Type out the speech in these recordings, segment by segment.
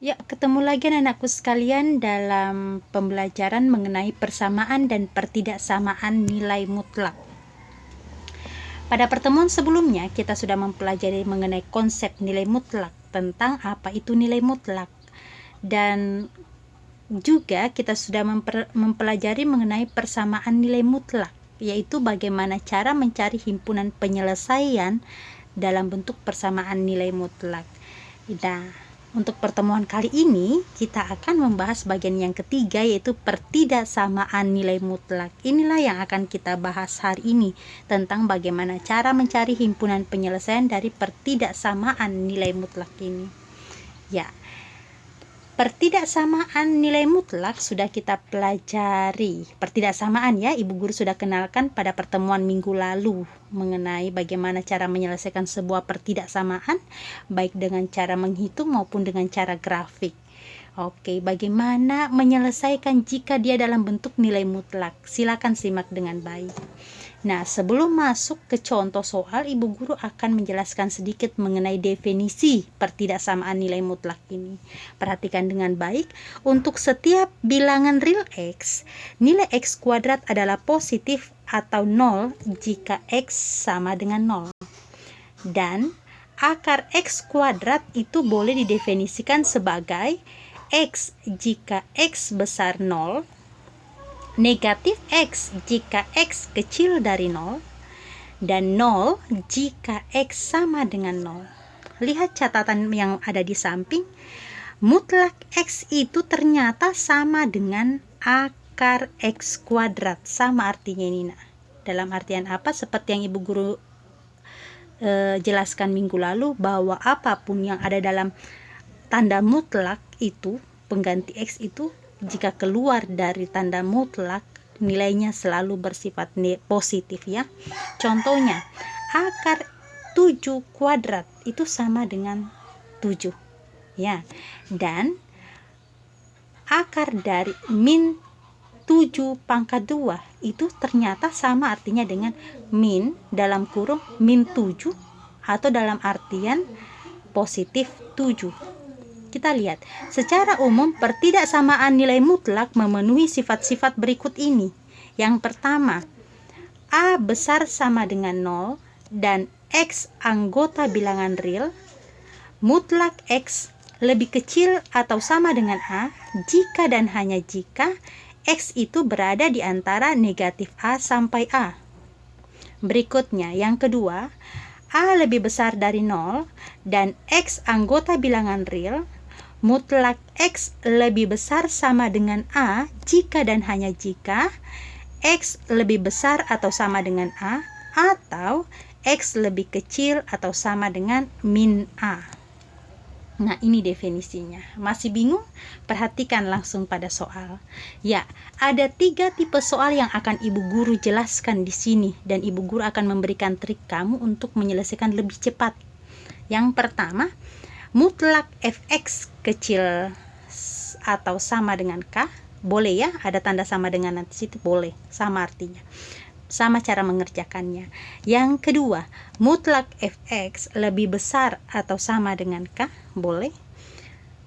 Ya, ketemu lagi anak-anakku sekalian dalam pembelajaran mengenai persamaan dan pertidaksamaan nilai mutlak. Pada pertemuan sebelumnya, kita sudah mempelajari mengenai konsep nilai mutlak, tentang apa itu nilai mutlak. Dan juga kita sudah mempelajari mengenai persamaan nilai mutlak, yaitu bagaimana cara mencari himpunan penyelesaian dalam bentuk persamaan nilai mutlak. Nah, untuk pertemuan kali ini kita akan membahas bagian yang ketiga, yaitu pertidaksamaan nilai mutlak. Inilah yang akan kita bahas hari ini, tentang bagaimana cara mencari himpunan penyelesaian dari pertidaksamaan nilai mutlak ini. Ya, pertidaksamaan nilai mutlak sudah kita pelajari. Pertidaksamaan ya, Ibu Guru sudah kenalkan pada pertemuan minggu lalu mengenai bagaimana cara menyelesaikan sebuah pertidaksamaan, baik dengan cara menghitung maupun dengan cara grafik. Oke, bagaimana menyelesaikan jika dia dalam bentuk nilai mutlak? Silakan simak dengan baik. Nah, sebelum masuk ke contoh soal, Ibu Guru akan menjelaskan sedikit mengenai definisi pertidaksamaan nilai mutlak ini. Perhatikan dengan baik, untuk setiap bilangan real X, nilai X kuadrat adalah positif atau 0 jika X sama dengan 0. Dan akar X kuadrat itu boleh didefinisikan sebagai X jika X besar 0, negatif X jika X kecil dari 0, dan 0 jika X sama dengan 0. Lihat catatan yang ada di samping. Mutlak X itu ternyata sama dengan akar X kuadrat. Sama artinya ini. Dalam artian apa? Seperti yang Ibu Guru jelaskan minggu lalu, bahwa apapun yang ada dalam tanda mutlak itu, pengganti X itu, jika keluar dari tanda mutlak, nilainya selalu bersifat positif ya. Contohnya, akar 7 kuadrat itu sama dengan 7 ya. Dan akar dari min 7 pangkat 2 itu ternyata sama artinya dengan min dalam kurung min 7, atau dalam artian positif 7. Kita lihat, secara umum pertidaksamaan nilai mutlak memenuhi sifat-sifat berikut ini. Yang pertama, A besar sama dengan 0 dan X anggota bilangan real. Mutlak X lebih kecil atau sama dengan A jika dan hanya jika X itu berada di antara negatif A sampai A. Berikutnya, yang kedua, A lebih besar dari 0 dan X anggota bilangan real. Mutlak X lebih besar sama dengan A jika dan hanya jika X lebih besar atau sama dengan A, atau X lebih kecil atau sama dengan min A. Nah, ini definisinya. Masih bingung? Perhatikan langsung pada soal. Ya, ada 3 tipe soal yang akan Ibu Guru jelaskan di sini, dan Ibu Guru akan memberikan trik kamu untuk menyelesaikan lebih cepat. Yang pertama, mutlak fx kecil atau sama dengan k, boleh ya, ada tanda sama dengan nanti situ, boleh, sama artinya, sama cara mengerjakannya. Yang kedua, mutlak fx lebih besar atau sama dengan k, boleh.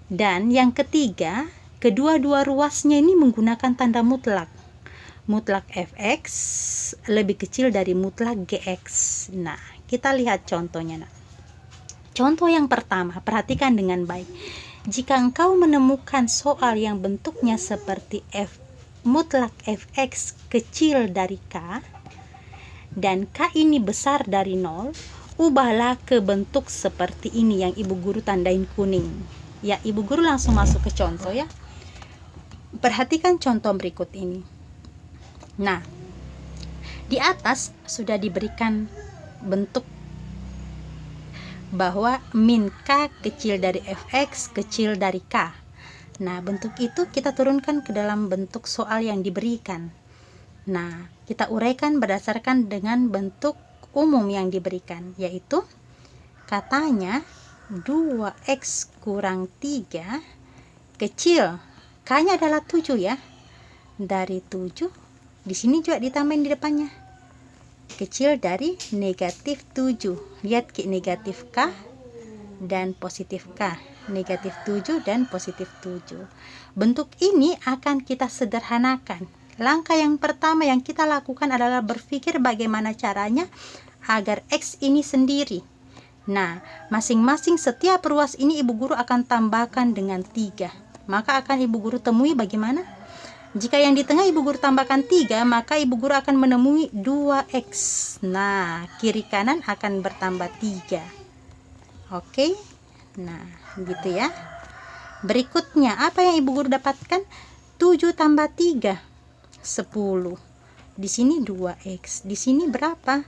Dan yang ketiga, kedua-dua ruasnya ini menggunakan tanda mutlak. Mutlak fx lebih kecil dari mutlak gx. Nah, kita lihat contohnya. Contoh yang pertama, perhatikan dengan baik. Jika engkau menemukan soal yang bentuknya seperti mutlak fx kecil dari k dan k ini besar dari 0, ubahlah ke bentuk seperti ini yang Ibu Guru tandain kuning. Ya, Ibu Guru langsung masuk ke contoh ya. Perhatikan contoh berikut ini. Nah, di atas sudah diberikan bentuk bahwa min k kecil dari fx kecil dari k. Nah, bentuk itu kita turunkan ke dalam bentuk soal yang diberikan. Nah, kita uraikan berdasarkan dengan bentuk umum yang diberikan, yaitu katanya 2x kurang 3 kecil, k-nya adalah 7 ya. Dari 7, di sini juga ditambahin di depannya, kecil dari negatif 7. Lihat negatif k dan positif K, negatif 7 dan positif 7. Bentuk ini akan kita sederhanakan. Langkah yang pertama yang kita lakukan adalah berpikir bagaimana caranya agar X ini sendiri. Nah, masing-masing setiap ruas ini ibu guru akan tambahkan dengan 3. Maka akan ibu guru temui bagaimana? Jika yang di tengah ibu guru tambahkan 3, maka ibu guru akan menemui 2X. Nah, kiri kanan akan bertambah 3. Oke. Nah, gitu ya. Berikutnya, apa yang ibu guru dapatkan? 7 tambah 3, 10. Di sini 2X. Di sini berapa?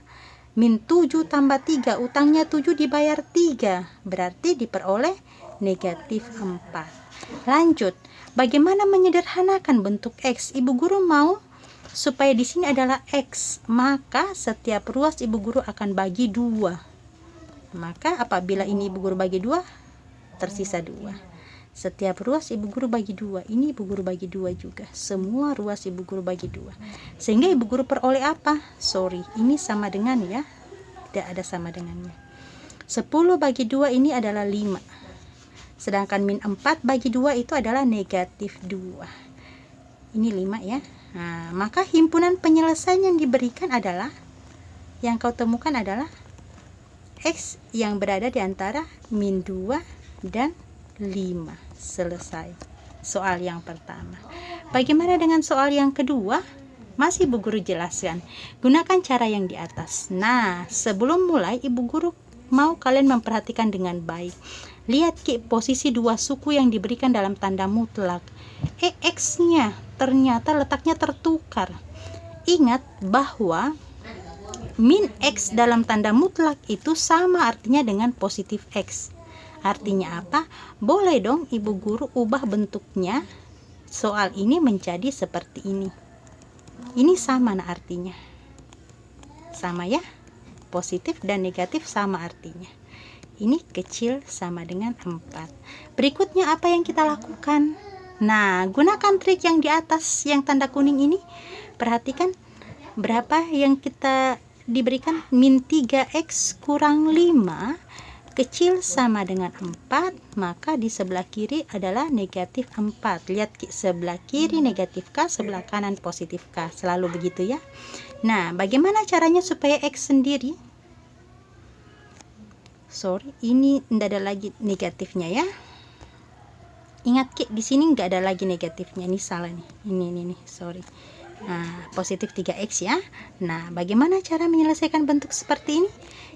Min 7 tambah 3. Utangnya 7 dibayar 3. Berarti diperoleh negatif 4. Lanjut. Bagaimana menyederhanakan bentuk X? Ibu guru mau supaya di sini adalah X. Maka setiap ruas ibu guru akan bagi 2. Maka apabila ini ibu guru bagi 2, tersisa 2. Setiap ruas ibu guru bagi 2. Ini ibu guru bagi 2 juga. Semua ruas ibu guru bagi 2. Sehingga ibu guru peroleh apa? Sorry, ini sama dengan ya. Tidak ada sama dengannya. 10 bagi 2 ini adalah 5. Sedangkan min 4 bagi 2 itu adalah negatif 2. Ini 5 ya. Nah, maka himpunan penyelesaian yang diberikan adalah, yang kau temukan adalah X yang berada di antara min 2 dan 5. Selesai soal yang pertama. Bagaimana dengan soal yang kedua? Masih ibu guru jelaskan. Gunakan cara yang di atas. Nah, sebelum mulai ibu guru mau kalian memperhatikan dengan baik. Lihat posisi 2 suku yang diberikan dalam tanda mutlak. X-nya ternyata letaknya tertukar. Ingat bahwa min X dalam tanda mutlak itu sama artinya dengan positif X. Artinya apa? Boleh dong ibu guru ubah bentuknya soal ini menjadi seperti ini. Ini sama artinya. Sama ya? Positif dan negatif sama artinya. Ini kecil sama dengan 4. Berikutnya apa yang kita lakukan? Nah, gunakan trik yang di atas yang tanda kuning ini. Perhatikan berapa yang kita diberikan. Min 3X kurang 5 kecil sama dengan 4. Maka di sebelah kiri adalah negatif 4. Lihat sebelah kiri negatif K, sebelah kanan positif K. Selalu begitu ya. Nah, bagaimana caranya supaya X sendiri? Sorry, ini tidak ada lagi negatifnya ya. Ingat di sini nggak ada lagi negatifnya. Ini salah nih. Ini sorry. Nah, positif 3X ya. Nah, bagaimana cara menyelesaikan bentuk seperti ini?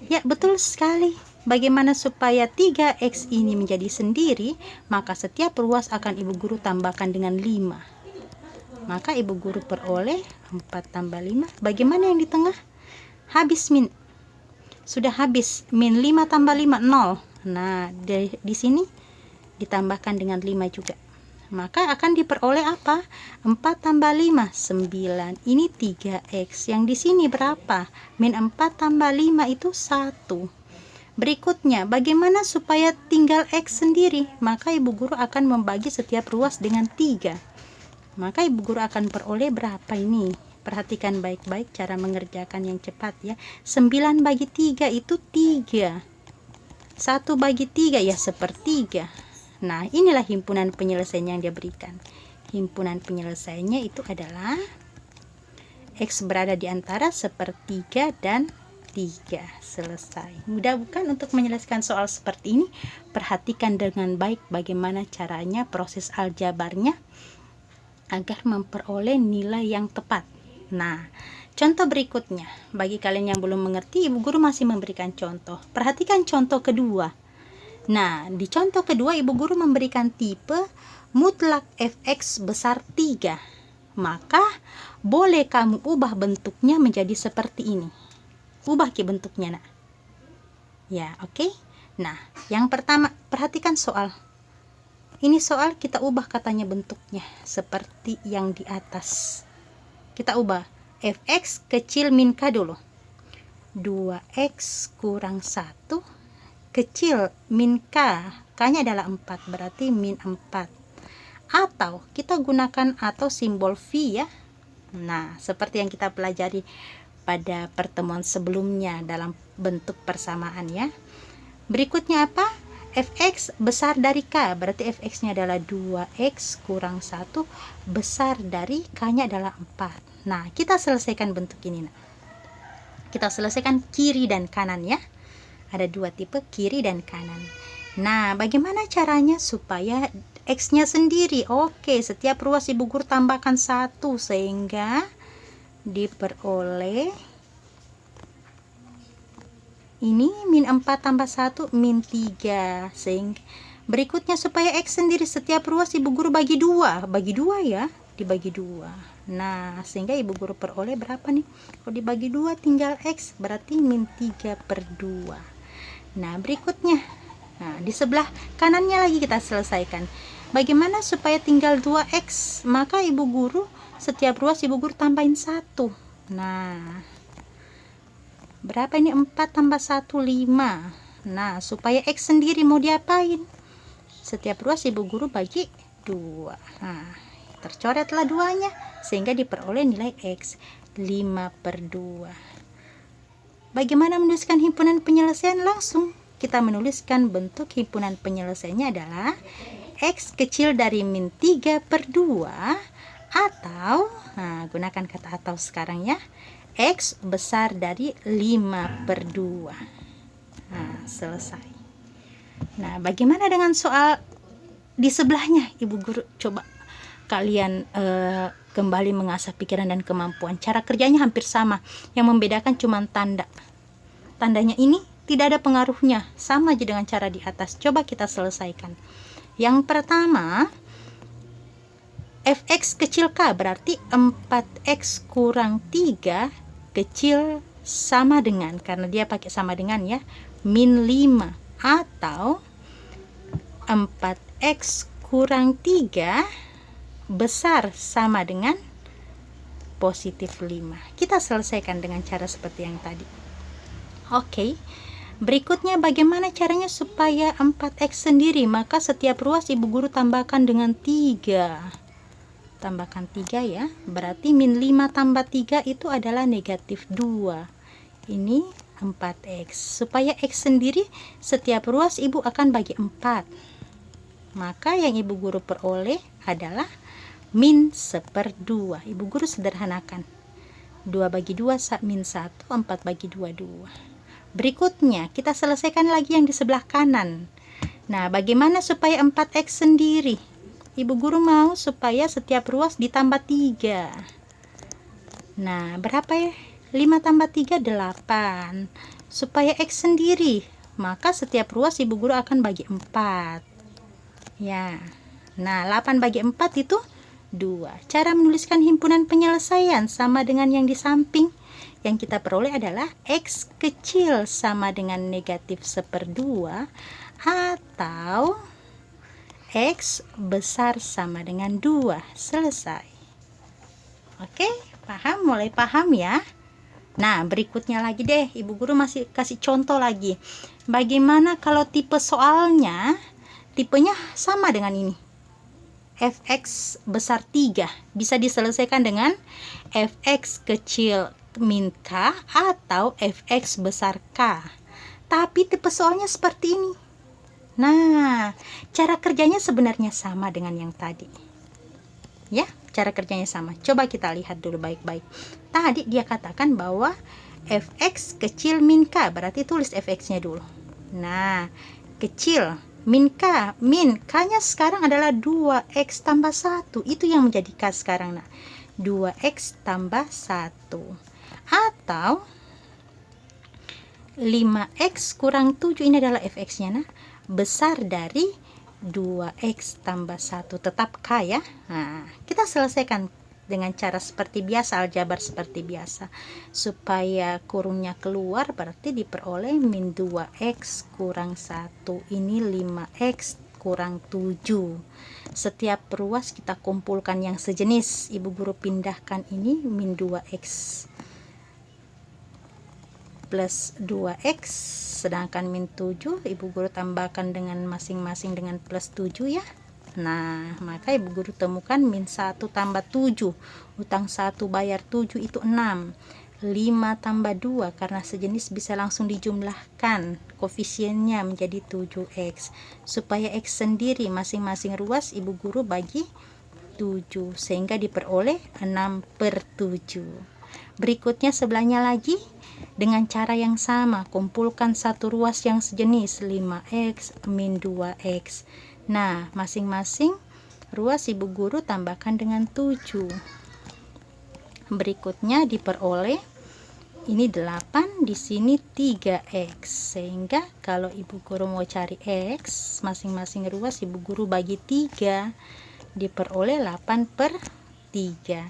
Ya, betul sekali. Bagaimana supaya 3X ini menjadi sendiri? Maka setiap ruas akan ibu guru tambahkan dengan 5. Maka ibu guru peroleh 4 tambah 5. Bagaimana yang di tengah? Habis min. Sudah habis min 5 tambah 5 0. Nah, di sini ditambahkan dengan 5 juga. Maka akan diperoleh apa? 4 tambah 5 9. Ini 3X. Yang di sini berapa? Min 4 tambah 5 itu 1. Berikutnya, bagaimana supaya tinggal X sendiri? Maka ibu guru akan membagi setiap ruas dengan 3. Maka ibu guru akan peroleh berapa ini? Perhatikan baik-baik cara mengerjakan yang cepat ya. 9 bagi 3 itu 3. 1 bagi 3 ya sepertiga. Nah, inilah himpunan penyelesaian yang dia berikan. Himpunan penyelesaiannya itu adalah X berada di antara sepertiga dan 3. Selesai. Mudah bukan untuk menyelesaikan soal seperti ini? Perhatikan dengan baik bagaimana caranya proses aljabarnya agar memperoleh nilai yang tepat. Nah, contoh berikutnya, bagi kalian yang belum mengerti, ibu guru masih memberikan contoh. Perhatikan contoh kedua. Nah, di contoh kedua ibu guru memberikan tipe mutlak fx besar 3. Maka boleh kamu ubah bentuknya menjadi seperti ini. Ubah bentuknya nak. Ya, oke. Nah, yang pertama, perhatikan soal. Ini soal kita ubah katanya bentuknya seperti yang di atas. Kita ubah fx kecil min k dulu. 2x kurang 1 kecil min k. K-nya adalah 4, berarti min 4. Atau kita gunakan atau simbol V ya. Nah, seperti yang kita pelajari pada pertemuan sebelumnya dalam bentuk persamaan ya. Berikutnya apa? fx besar dari k, berarti fx-nya adalah 2x kurang 1 besar dari k-nya adalah 4. Nah, kita selesaikan bentuk ini. Nah, kita selesaikan kiri dan kanan ya. Ada dua tipe, kiri dan kanan. Nah, bagaimana caranya supaya x-nya sendiri? Oke, setiap ruas Ibu Guru tambahkan 1 sehingga diperoleh ini min 4 tambah 1 min 3. Sehingga berikutnya supaya x sendiri, setiap ruas Ibu Guru bagi 2 ya, dibagi 2. Nah, sehingga Ibu Guru peroleh berapa nih? Kalau dibagi 2 tinggal x, berarti min 3/2. Nah, berikutnya, nah, di sebelah kanannya lagi kita selesaikan. Bagaimana supaya tinggal 2x? Maka Ibu Guru setiap ruas Ibu Guru tambahin 1. Nah, berapa ini? 4 tambah 1, 5. Nah, supaya x sendiri mau diapain? Setiap ruas Ibu Guru bagi 2. Nah, tercoretlah 2-nya sehingga diperoleh nilai x 5/2. Bagaimana menuliskan himpunan penyelesaian? Langsung kita menuliskan bentuk himpunan penyelesaiannya adalah x kecil dari min 3/2 atau, nah, gunakan kata atau sekarang ya, x besar dari 5/2. Nah, selesai. Nah, bagaimana dengan soal di sebelahnya? Ibu Guru coba kalian kembali mengasah pikiran dan kemampuan. Cara kerjanya hampir sama, yang membedakan cuma tandanya ini tidak ada pengaruhnya, sama aja dengan cara di atas. Coba kita selesaikan. Yang pertama, fx kecil k berarti 4x kurang 3 kecil sama dengan, karena dia pakai sama dengan ya, min 5 atau 4x kurang 3 besar sama dengan positif 5. Kita selesaikan dengan cara seperti yang tadi. Oke. Berikutnya bagaimana caranya supaya 4x sendiri? Maka setiap ruas Ibu Guru tambahkan dengan 3. Tambahkan 3 ya. Berarti min 5 tambah 3 itu adalah negatif 2. Ini 4x. Supaya x sendiri setiap ruas Ibu akan bagi 4. Maka yang Ibu Guru peroleh adalah min 1/2. Ibu Guru sederhanakan. 2 bagi 2 min 1, 4 bagi 2, 2. Berikutnya kita selesaikan lagi yang di sebelah kanan. Nah, bagaimana supaya 4x sendiri? Ibu Guru mau supaya setiap ruas ditambah 3. Nah, berapa ya? 5 tambah 3, 8. Supaya x sendiri, maka setiap ruas Ibu Guru akan bagi 4. Ya. Nah, 8 bagi 4 itu 2. Cara menuliskan himpunan penyelesaian sama dengan yang di samping. Yang kita peroleh adalah x kecil sama dengan negatif 1/2 atau x besar sama dengan 2. Selesai. Oke, paham? Mulai paham ya? Nah, berikutnya lagi deh, Ibu Guru masih kasih contoh lagi. Bagaimana kalau tipe soalnya, tipenya sama dengan ini. Fx besar 3 bisa diselesaikan dengan fx kecil min k atau fx besar k. Tapi tipe soalnya seperti ini. Nah, cara kerjanya sebenarnya sama dengan yang tadi. Ya, cara kerjanya sama. Coba kita lihat dulu baik-baik. Tadi dia katakan bahwa fx kecil min k, berarti tulis fx-nya dulu. Nah, kecil min k, min k-nya sekarang adalah 2x tambah 1. Itu yang menjadi k sekarang. Nah, 2x tambah 1 atau 5x kurang 7, ini adalah fx-nya. Nah, besar dari 2x tambah 1, tetap k ya. Nah, kita selesaikan dengan cara seperti biasa, aljabar seperti biasa. Supaya kurungnya keluar berarti diperoleh min 2x kurang 1. Ini 5x kurang 7. Setiap ruas kita kumpulkan yang sejenis. Ibu Guru pindahkan ini min 2x plus 2x, sedangkan min 7 Ibu Guru tambahkan dengan masing-masing dengan plus 7 ya. Nah, maka Ibu Guru temukan min 1 tambah 7. Utang 1 bayar 7 itu 6. 5 tambah 2 karena sejenis bisa langsung dijumlahkan koefisiennya menjadi 7x. Supaya x sendiri masing-masing ruas ibu guru bagi 7 sehingga diperoleh 6/7. Berikutnya sebelahnya lagi dengan cara yang sama, kumpulkan satu ruas yang sejenis 5x min 2x. Nah, masing-masing ruas ibu guru tambahkan dengan 7. Berikutnya diperoleh ini 8, di sini 3x. Sehingga kalau ibu guru mau cari x, masing-masing ruas ibu guru bagi 3, diperoleh 8/3.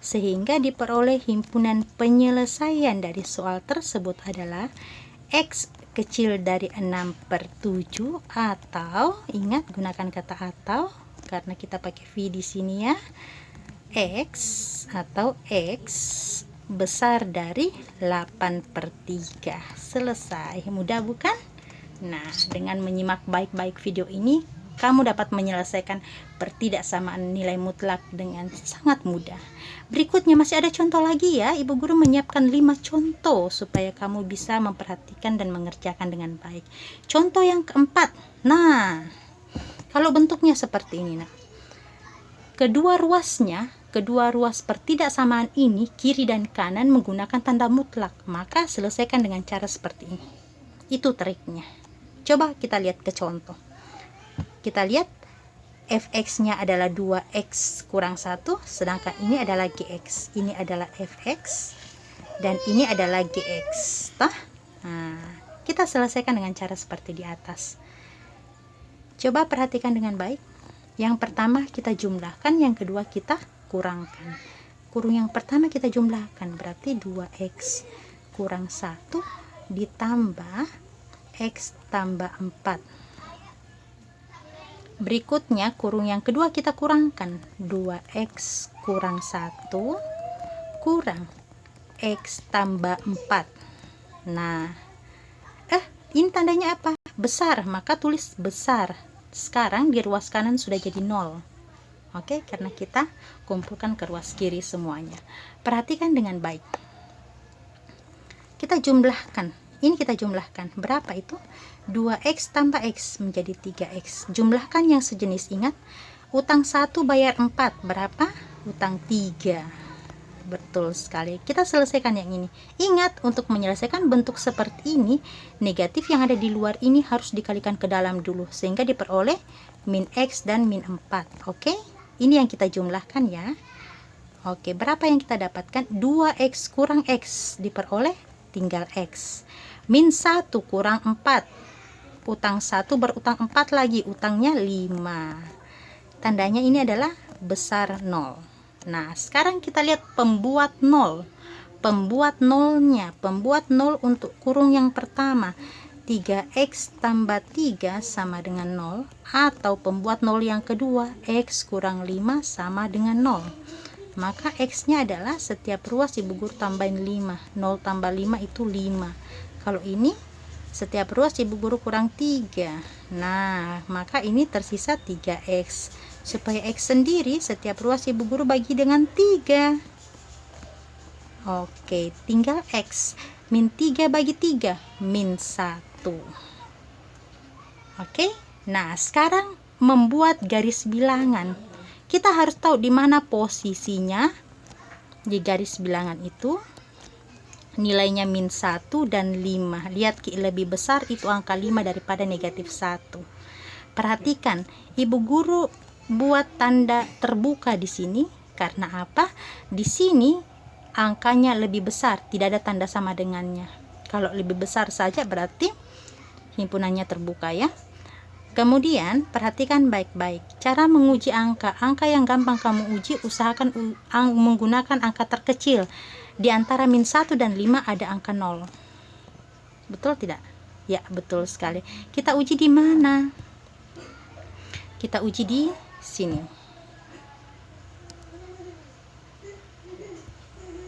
Sehingga diperoleh himpunan penyelesaian dari soal tersebut adalah x kecil dari 6/7 atau, ingat gunakan kata atau karena kita pakai v di sini ya, x atau x besar dari 8/3. Selesai. Mudah bukan? Nah, dengan menyimak baik-baik video ini, kamu dapat menyelesaikan pertidaksamaan nilai mutlak dengan sangat mudah. Berikutnya masih ada contoh lagi ya. Ibu guru menyiapkan 5 contoh supaya kamu bisa memperhatikan dan mengerjakan dengan baik. Contoh yang keempat. Nah, kalau bentuknya seperti ini, nah. Kedua ruas pertidaksamaan ini kiri dan kanan menggunakan tanda mutlak. Maka selesaikan dengan cara seperti ini. Itu triknya. Coba kita lihat ke contoh. Kita lihat fx-nya adalah 2x kurang 1, sedangkan ini adalah gx. Ini adalah fx dan ini adalah gx. Nah, kita selesaikan dengan cara seperti di atas. Coba perhatikan dengan baik. Yang pertama kita jumlahkan, yang kedua kita kurangkan. Kurung yang pertama kita jumlahkan, berarti 2x kurang 1 ditambah x tambah 4. Berikutnya kurung yang kedua kita kurangkan, 2x kurang 1 kurang x tambah 4. Nah, ini tandanya apa? Besar, maka tulis besar. Sekarang di ruas kanan sudah jadi 0. Oke, karena kita kumpulkan ke ruas kiri semuanya. Perhatikan dengan baik. Kita jumlahkan. Ini kita jumlahkan. Berapa itu? 2x tambah x menjadi 3x. Jumlahkan yang sejenis. Ingat, utang 1 bayar 4. Berapa? Utang 3. Betul sekali. Kita selesaikan yang ini. Ingat, untuk menyelesaikan bentuk seperti ini, negatif yang ada di luar ini harus dikalikan ke dalam dulu, sehingga diperoleh min x dan min 4. Oke? Ini yang kita jumlahkan ya. Oke, berapa yang kita dapatkan? 2x kurang x diperoleh tinggal x. Min 1 kurang 4. Utang 1 berutang 4 lagi, utangnya 5. Tandanya ini adalah besar 0. Nah, sekarang kita lihat pembuat 0. Pembuat 0-nya, pembuat 0 untuk kurung yang pertama, 3x tambah 3 sama dengan 0, atau pembuat 0 yang kedua, x kurang 5 sama dengan 0. Maka x-nya adalah setiap ruas ibu guru tambahin 5. 0 tambah 5 itu 5. Kalau ini setiap ruas ibu guru kurang 3. Nah, maka ini tersisa 3x. Supaya x sendiri setiap ruas ibu guru bagi dengan 3. Oke, tinggal x. Min 3 bagi 3, min 1. Oke, nah sekarang membuat garis bilangan. Kita harus tahu di mana posisinya di garis bilangan itu. Nilainya min 1 dan 5. Lihat lebih besar itu angka 5 daripada negatif 1. Perhatikan, ibu guru buat tanda terbuka di sini karena apa? Di sini angkanya lebih besar, tidak ada tanda sama dengannya. Kalau lebih besar saja berarti himpunannya terbuka ya. Kemudian perhatikan baik-baik cara menguji angka. Angka yang gampang kamu uji, usahakan menggunakan angka terkecil. Di antara min 1 dan 5 ada angka 0. Betul tidak? Ya, betul sekali. Kita uji di mana? Kita uji di sini.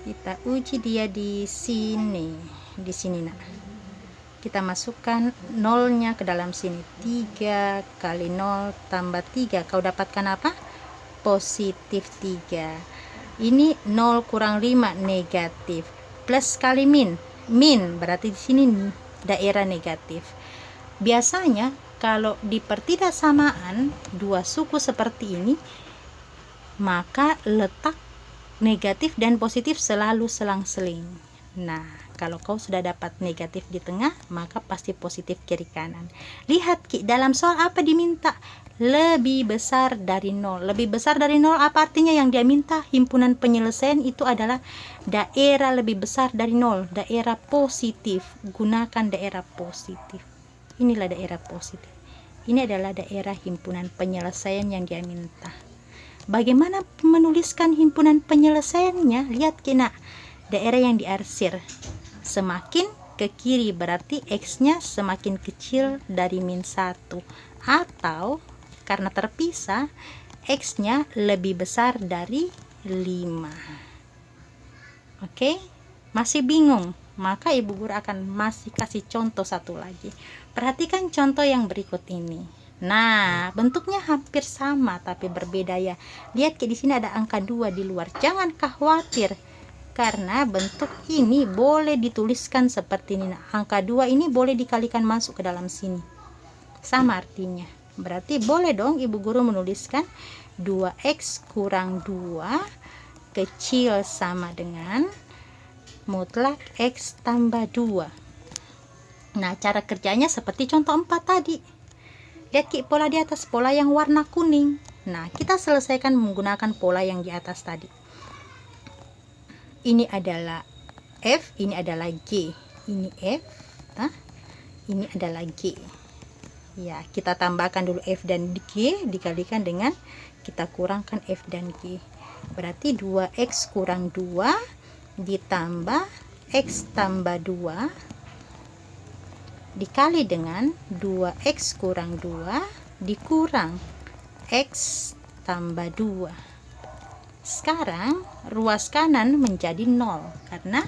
Kita uji dia di sini. Di sini nak. Kita masukkan nolnya ke dalam sini. 3 kali 0 tambah 3. Kau dapatkan apa? Positif 3. Ini 0 kurang 5 negatif. plus kali min. Min berarti di sini daerah negatif. Biasanya kalau di pertidaksamaan dua suku seperti ini, maka letak negatif dan positif selalu selang-seling. Nah, kalau kau sudah dapat negatif di tengah, maka pasti positif kiri kanan. Lihat Ki, dalam soal apa diminta? Lebih besar dari 0. Lebih besar dari 0 apa artinya? Yang dia minta himpunan penyelesaian itu adalah daerah lebih besar dari 0, daerah positif. Gunakan daerah positif. Inilah daerah positif. Ini adalah daerah himpunan penyelesaian yang dia minta. Bagaimana menuliskan himpunan penyelesaiannya? Lihat kena daerah yang diarsir. Semakin ke kiri berarti X-nya semakin kecil dari min 1. Atau karena terpisah, X-nya lebih besar dari 5. Oke? Masih bingung? Maka ibu guru akan masih kasih contoh satu lagi. Perhatikan contoh yang berikut ini. Nah, bentuknya hampir sama tapi berbeda ya. Lihat di sini ada angka 2 di luar. Jangan khawatir karena bentuk ini boleh dituliskan seperti ini. Nah, angka 2 ini boleh dikalikan masuk ke dalam sini. Sama artinya. Berarti boleh dong ibu guru menuliskan 2x kurang 2 kecil sama dengan mutlak x tambah 2. Nah, cara kerjanya seperti contoh 4 tadi. Lihat Ki, pola di atas, pola yang warna kuning. Nah, kita selesaikan menggunakan pola yang di atas tadi. Ini adalah F, ini adalah G. Ini F, ini adalah G. Ya, kita tambahkan dulu F dan G dikalikan dengan kita kurangkan F dan G. Berarti 2x kurang 2 ditambah x tambah 2 dikali dengan 2x kurang 2 dikurang x tambah 2. Sekarang ruas kanan menjadi 0 karena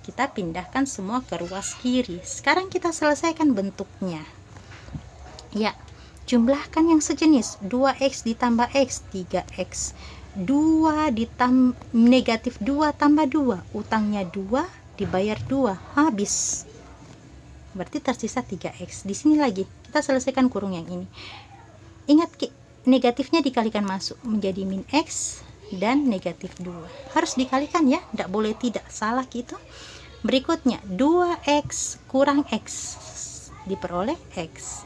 kita pindahkan semua ke ruas kiri. Sekarang kita selesaikan bentuknya. Ya, jumlahkan yang sejenis. 2x ditambah x, 3x. 2 negatif 2 tambah 2. Utangnya 2, dibayar 2. Habis. Berarti tersisa 3x. Di sini lagi, kita selesaikan kurung yang ini. Ingat Ki, negatifnya dikalikan masuk menjadi min x dan negatif 2. Harus dikalikan ya, tidak boleh tidak. Salah gitu. Berikutnya, 2x kurang x. Diperoleh x.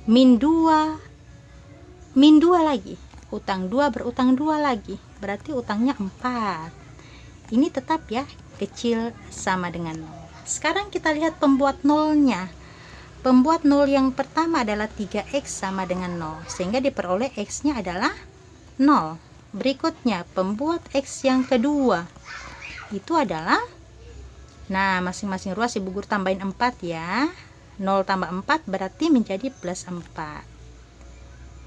Min 2 lagi, utang 2 berutang 2 lagi, berarti utangnya 4. Ini tetap ya kecil sama dengan 0. Sekarang kita lihat pembuat nolnya. Pembuat 0 yang pertama adalah 3x sama dengan 0, sehingga diperoleh x nya adalah 0. Berikutnya pembuat x yang kedua itu adalah, nah masing-masing ruas ibu guru tambahin 4 ya. 0 tambah 4 berarti menjadi plus 4.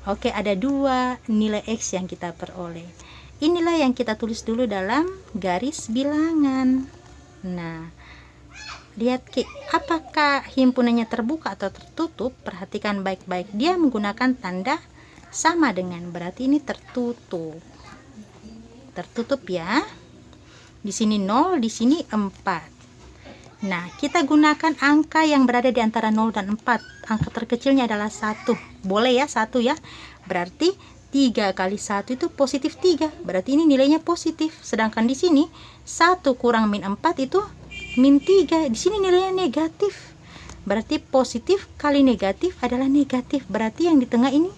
Oke, ada 2 nilai X yang kita peroleh. Inilah yang kita tulis dulu dalam garis bilangan. Nah, lihat Ki, apakah himpunannya terbuka atau tertutup? Perhatikan baik-baik. Dia menggunakan tanda sama dengan, berarti ini tertutup. Tertutup ya. Di sini 0, di sini 4. Nah, kita gunakan angka yang berada di antara 0 dan 4. Angka terkecilnya adalah 1. Boleh ya, 1 ya. Berarti 3 kali 1 itu positif 3. Berarti ini nilainya positif. Sedangkan di sini 1 kurang min 4 itu min 3. Di sini nilainya negatif. Berarti positif kali negatif adalah negatif. Berarti yang di tengah ini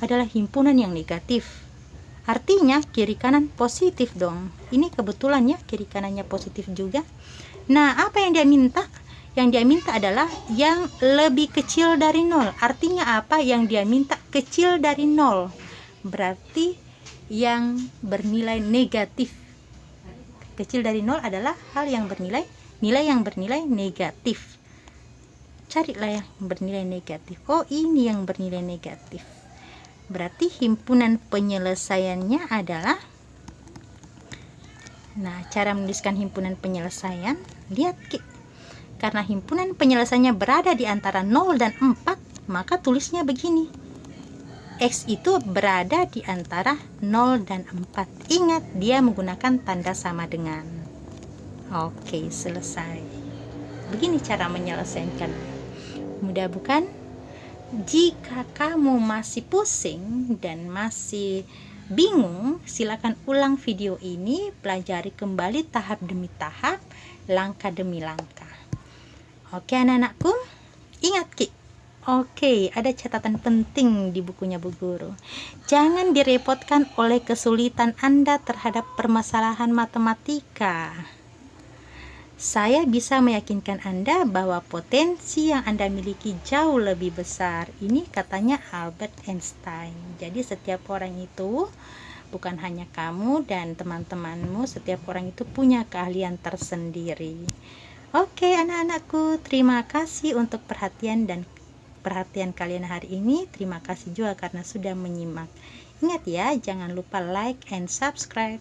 adalah himpunan yang negatif. Artinya kiri kanan positif dong. Ini kebetulan ya, kiri kanannya positif juga. Nah, apa yang dia minta? Yang dia minta adalah yang lebih kecil dari 0. Artinya apa? Yang dia minta kecil dari 0. Berarti yang bernilai negatif. Kecil dari 0 adalah nilai yang bernilai negatif. Carilah yang bernilai negatif. Oh, ini yang bernilai negatif. Berarti himpunan penyelesaiannya adalah, nah, cara menuliskan himpunan penyelesaian, lihat Ki. Karena himpunan penyelesaiannya berada di antara 0 dan 4, maka tulisnya begini. X itu berada di antara 0 dan 4. Ingat, dia menggunakan tanda sama dengan. Oke, selesai. Begini cara menyelesaikan. Mudah bukan? Jika kamu masih pusing dan masih bingung, silakan ulang video ini, pelajari kembali tahap demi tahap, langkah demi langkah. Oke anak-anakku, ingat Ki. Oke, ada catatan penting di bukunya Bu Guru. Jangan direpotkan oleh kesulitan Anda terhadap permasalahan matematika. Saya bisa meyakinkan Anda bahwa potensi yang Anda miliki jauh lebih besar. Ini katanya Albert Einstein. Jadi setiap orang itu, bukan hanya kamu dan teman-temanmu, setiap orang itu punya keahlian tersendiri. Oke anak-anakku, terima kasih untuk perhatian kalian hari ini. Terima kasih juga karena sudah menyimak. Ingat ya, jangan lupa like and subscribe.